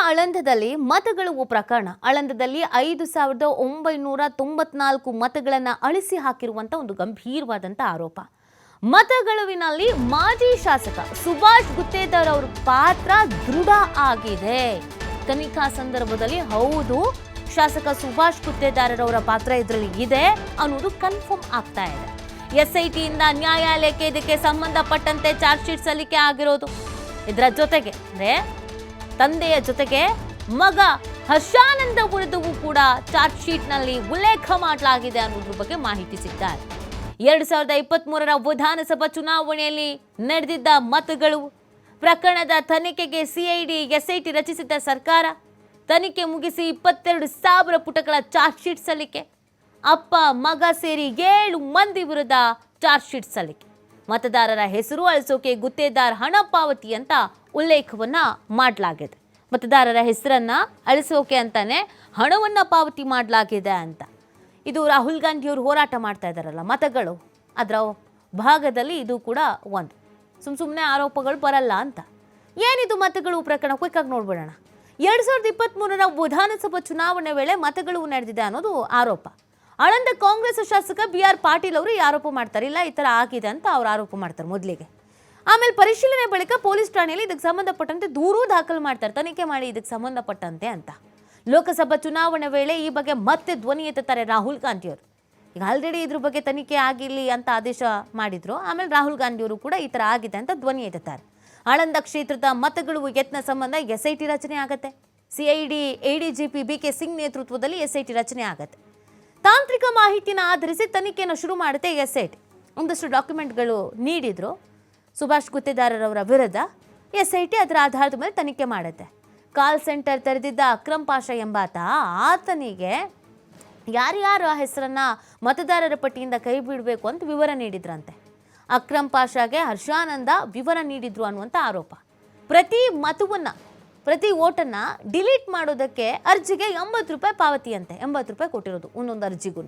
ಆಳಂದದಲ್ಲಿ ಮತಗಳು ಪ್ರಕರಣ. ಆಳಂದದಲ್ಲಿ 5,994 ಮತಗಳನ್ನು ಅಳಿಸಿ ಹಾಕಿರುವಂತ ಒಂದು ಗಂಭೀರವಾದಂತ ಆರೋಪ. ಮತಗಳವಿನಲ್ಲಿ ಮಾಜಿ ಶಾಸಕ ಸುಭಾಷ್ ಗುತ್ತೇದಾರ್ ಅವರ ಪಾತ್ರ ದೃಢ ಆಗಿದೆ. ತನಿಖಾ ಸಂದರ್ಭದಲ್ಲಿ ಹೌದು, ಶಾಸಕ ಸುಭಾಷ್ ಗುತ್ತೇದಾರ್ ಅವರ ಪಾತ್ರ ಇದರಲ್ಲಿ ಇದೆ ಅನ್ನೋದು ಕನ್ಫರ್ಮ್ ಆಗ್ತಾ ಇದೆ. ಎಸ್ಐಟಿಯಿಂದ ನ್ಯಾಯಾಲಯಕ್ಕೆ ಇದಕ್ಕೆ ಸಂಬಂಧಪಟ್ಟಂತೆ ಚಾರ್ಜ್ ಶೀಟ್ ಸಲ್ಲಿಕೆ ಆಗಿರೋದು. ಇದರ ಜೊತೆಗೆ ಅಂದ್ರೆ ತಂದೆಯ ಜೊತೆಗೆ ಮಗ ಹರ್ಷಾನಂದ ವಿರುದ್ಧವೂ ಕೂಡ ಚಾರ್ಜ್ ಶೀಟ್ನಲ್ಲಿ ಉಲ್ಲೇಖ ಮಾಡಲಾಗಿದೆ ಅನ್ನೋದ್ರ ಬಗ್ಗೆ ಮಾಹಿತಿ ಸಿಗ್ತಾರೆ. 2023ರ ವಿಧಾನಸಭಾ ಚುನಾವಣೆಯಲ್ಲಿ ನಡೆದಿದ್ದ ಮತಗಳು ಪ್ರಕರಣದ ತನಿಖೆಗೆ ಸಿಐಡಿ ಎಸ್ಐಟಿ ರಚಿಸಿದ್ದ ಸರ್ಕಾರ ತನಿಖೆ ಮುಗಿಸಿ 22,000 ಪುಟಗಳ ಚಾರ್ಜ್ ಶೀಟ್ ಸಲ್ಲಿಕೆ. ಅಪ್ಪ ಮಗ ಸೇರಿ 7 ಮಂದಿ ವಿರುದ್ಧ ಚಾರ್ಜ್ ಶೀಟ್ ಸಲ್ಲಿಕೆ. ಮತದಾರರ ಹೆಸರು ಅಳಿಸೋಕೆ ಗುತ್ತೇದಾರ್ ಹಣ ಪಾವತಿ ಅಂತ ಉಲ್ಲೇಖವನ್ನ ಮಾಡಲಾಗಿದೆ. ಮತದಾರರ ಹೆಸರನ್ನ ಅಳಿಸೋಕೆ ಅಂತಾನೆ ಹಣವನ್ನ ಪಾವತಿ ಮಾಡಲಾಗಿದೆ ಅಂತ. ಇದು ರಾಹುಲ್ ಗಾಂಧಿ ಅವರು ಹೋರಾಟ ಮಾಡ್ತಾ ಇದ್ದಾರಲ್ಲ ಮತಗಳು, ಅದರ ಭಾಗದಲ್ಲಿ ಇದು ಕೂಡ ಒಂದು. ಸುಮ್ಮನೆ ಆರೋಪಗಳು ಬರಲ್ಲ ಅಂತ. ಏನಿದು ಮತಗಳು ಪ್ರಕರಣ? ಕ್ವಿಕ್ ಆಗಿ ನೋಡ್ಬಿಡೋಣ. 2023ರ ವಿಧಾನಸಭಾ ಚುನಾವಣೆ ವೇಳೆ ಮತಗಳು ನಡೆದಿದೆ ಅನ್ನೋದು ಆರೋಪ. ಆಳಂದ ಕಾಂಗ್ರೆಸ್ ಶಾಸಕ BR ಪಾಟೀಲ್ ಅವರು ಈ ಆರೋಪ ಮಾಡ್ತಾರೆ. ಇಲ್ಲ, ಈ ಥರ ಆಗಿದೆ ಅಂತ ಅವ್ರು ಆರೋಪ ಮಾಡ್ತಾರೆ ಮೊದಲಿಗೆ. ಆಮೇಲೆ ಪರಿಶೀಲನೆ ಬಳಿಕ ಪೊಲೀಸ್ ಠಾಣೆಯಲ್ಲಿ ಇದಕ್ಕೆ ಸಂಬಂಧಪಟ್ಟಂತೆ ದೂರು ದಾಖಲು ಮಾಡ್ತಾರೆ, ತನಿಖೆ ಮಾಡಿ ಇದಕ್ಕೆ ಸಂಬಂಧಪಟ್ಟಂತೆ ಅಂತ. ಲೋಕಸಭಾ ಚುನಾವಣೆ ವೇಳೆ ಈ ಬಗ್ಗೆ ಮತ್ತೆ ಧ್ವನಿ ಎತ್ತುತ್ತಾರೆ ರಾಹುಲ್ ಗಾಂಧಿ ಅವರು. ಈಗ ಆಲ್ರೆಡಿ ಇದ್ರ ಬಗ್ಗೆ ತನಿಖೆ ಆಗಿರಲಿ ಅಂತ ಆದೇಶ ಮಾಡಿದ್ರು. ಆಮೇಲೆ ರಾಹುಲ್ ಗಾಂಧಿ ಅವರು ಕೂಡ ಈ ಥರ ಆಗಿದೆ ಅಂತ ಧ್ವನಿ ಎತ್ತುತ್ತಾರೆ. ಆಳಂದ ಕ್ಷೇತ್ರದ ಮತಗಳು ಯತ್ನ ಸಂಬಂಧ SIT ರಚನೆ ಆಗತ್ತೆ. CID ADGP BK ಸಿಂಗ್ ನೇತೃತ್ವದಲ್ಲಿ SIT ರಚನೆ ಆಗತ್ತೆ. ತಾಂತ್ರಿಕ ಮಾಹಿತಿನ ಆಧರಿಸಿ ತನಿಖೆಯನ್ನು ಶುರು ಮಾಡುತ್ತೆ SIT. ಒಂದಷ್ಟು ಡಾಕ್ಯುಮೆಂಟ್ಗಳು ನೀಡಿದ್ರು ಸುಭಾಷ್ ಗುತ್ತೇದಾರರವರ ವಿರುದ್ಧ. SIT ಅದರ ಆಧಾರದ ಮೇಲೆ ತನಿಖೆ ಮಾಡುತ್ತೆ. ಕಾಲ್ ಸೆಂಟರ್ ತೆರೆದಿದ್ದ ಅಕ್ರಮ್ ಪಾಷಾ ಎಂಬಾತ, ಆತನಿಗೆ ಯಾರ್ಯಾರ ಹೆಸರನ್ನ ಮತದಾರರ ಪಟ್ಟಿಯಿಂದ ಕೈ ಬಿಡಬೇಕು ಅಂತ ವಿವರ ನೀಡಿದ್ರಂತೆ. ಅಕ್ರಮ್ ಪಾಷಾಗೆ ಹರ್ಷಾನಂದ ವಿವರ ನೀಡಿದ್ರು ಅನ್ನುವಂಥ ಆರೋಪ. ಪ್ರತಿ ಓಟನ್ನು ಡಿಲೀಟ್ ಮಾಡೋದಕ್ಕೆ ಅರ್ಜಿಗೆ 80 ರೂಪಾಯಿ ಪಾವತಿ ಅಂತೆ. 80 ರೂಪಾಯಿ ಕೊಟ್ಟಿರೋದು ಒಂದೊಂದು ಅರ್ಜಿಗೂ.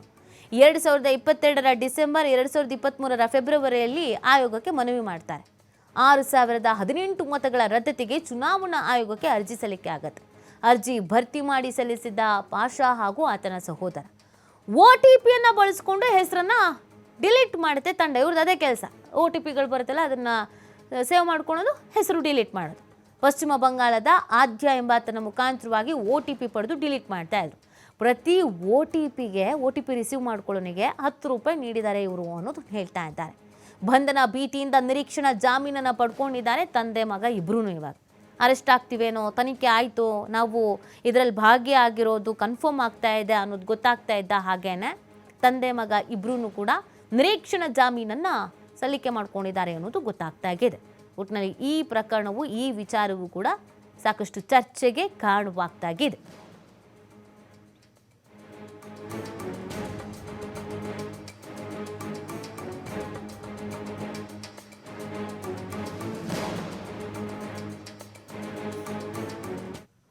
2022ರ ಡಿಸೆಂಬರ್, 2023ರ ಫೆಬ್ರವರಿಯಲ್ಲಿ ಆಯೋಗಕ್ಕೆ ಮನವಿ ಮಾಡ್ತಾರೆ. 6,018 ಮತಗಳ ರದ್ದತಿಗೆ ಚುನಾವಣಾ ಆಯೋಗಕ್ಕೆ ಅರ್ಜಿ ಸಲ್ಲಿಕೆ ಆಗತ್ತೆ. ಅರ್ಜಿ ಭರ್ತಿ ಮಾಡಿ ಸಲ್ಲಿಸಿದ್ದ ಪಾಷಾ ಹಾಗೂ ಆತನ ಸಹೋದರ OTPಯನ್ನು ಬಳಸ್ಕೊಂಡು ಹೆಸರನ್ನ ಡಿಲೀಟ್ ಮಾಡುತ್ತೆ ತಂಡ. ಇವ್ರದ್ದು ಅದೇ ಕೆಲಸ. OTPಗಳು ಬರುತ್ತಲ್ಲ, ಅದನ್ನು ಸೇವ್ ಮಾಡ್ಕೊಳ್ಳೋದು, ಹೆಸರು ಡಿಲೀಟ್ ಮಾಡೋದು. ಪಶ್ಚಿಮ ಬಂಗಾಳದ ಆದ್ಯ ಎಂಬಾತನ ಮುಖಾಂತರವಾಗಿ OTP ಪಡೆದು ಡಿಲೀಟ್ ಮಾಡ್ತಾ ಇದ್ರು. ಪ್ರತಿ OTP ರಿಸೀವ್ ಮಾಡ್ಕೊಳ್ಳೋನಿಗೆ 10 ರೂಪಾಯಿ ನೀಡಿದ್ದಾರೆ ಇವರು ಅನ್ನೋದು ಹೇಳ್ತಾ ಇದ್ದಾರೆ. ಬಂಧನ ಭೀತಿಯಿಂದ ನಿರೀಕ್ಷಣಾ ಜಾಮೀನನ್ನು ಪಡ್ಕೊಂಡಿದ್ದಾರೆ ತಂದೆ ಮಗ ಇಬ್ರೂ. ಇವಾಗ ಅರೆಸ್ಟ್ ಆಗ್ತೀವೇನೋ, ತನಿಖೆ ಆಯಿತು, ನಾವು ಇದರಲ್ಲಿ ಭಾಗಿಯಾಗಿರೋದು ಕನ್ಫರ್ಮ್ ಆಗ್ತಾ ಇದೆ ಅನ್ನೋದು ಗೊತ್ತಾಗ್ತಾ ಇದ್ದ ಹಾಗೇನೆ ತಂದೆ ಮಗ ಇಬ್ರೂ ಕೂಡ ನಿರೀಕ್ಷಣಾ ಜಾಮೀನನ್ನು ಸಲ್ಲಿಕೆ ಮಾಡ್ಕೊಂಡಿದ್ದಾರೆ ಅನ್ನೋದು ಗೊತ್ತಾಗ್ತಾ ಇದೆ. ಒಟ್ಟಿನಲ್ಲಿ ಈ ಪ್ರಕರಣವು, ಈ ವಿಚಾರವೂ ಕೂಡ ಸಾಕಷ್ಟು ಚರ್ಚೆಗೆ ಕಾರಣವಾಗ್ತಾಗಿದೆ.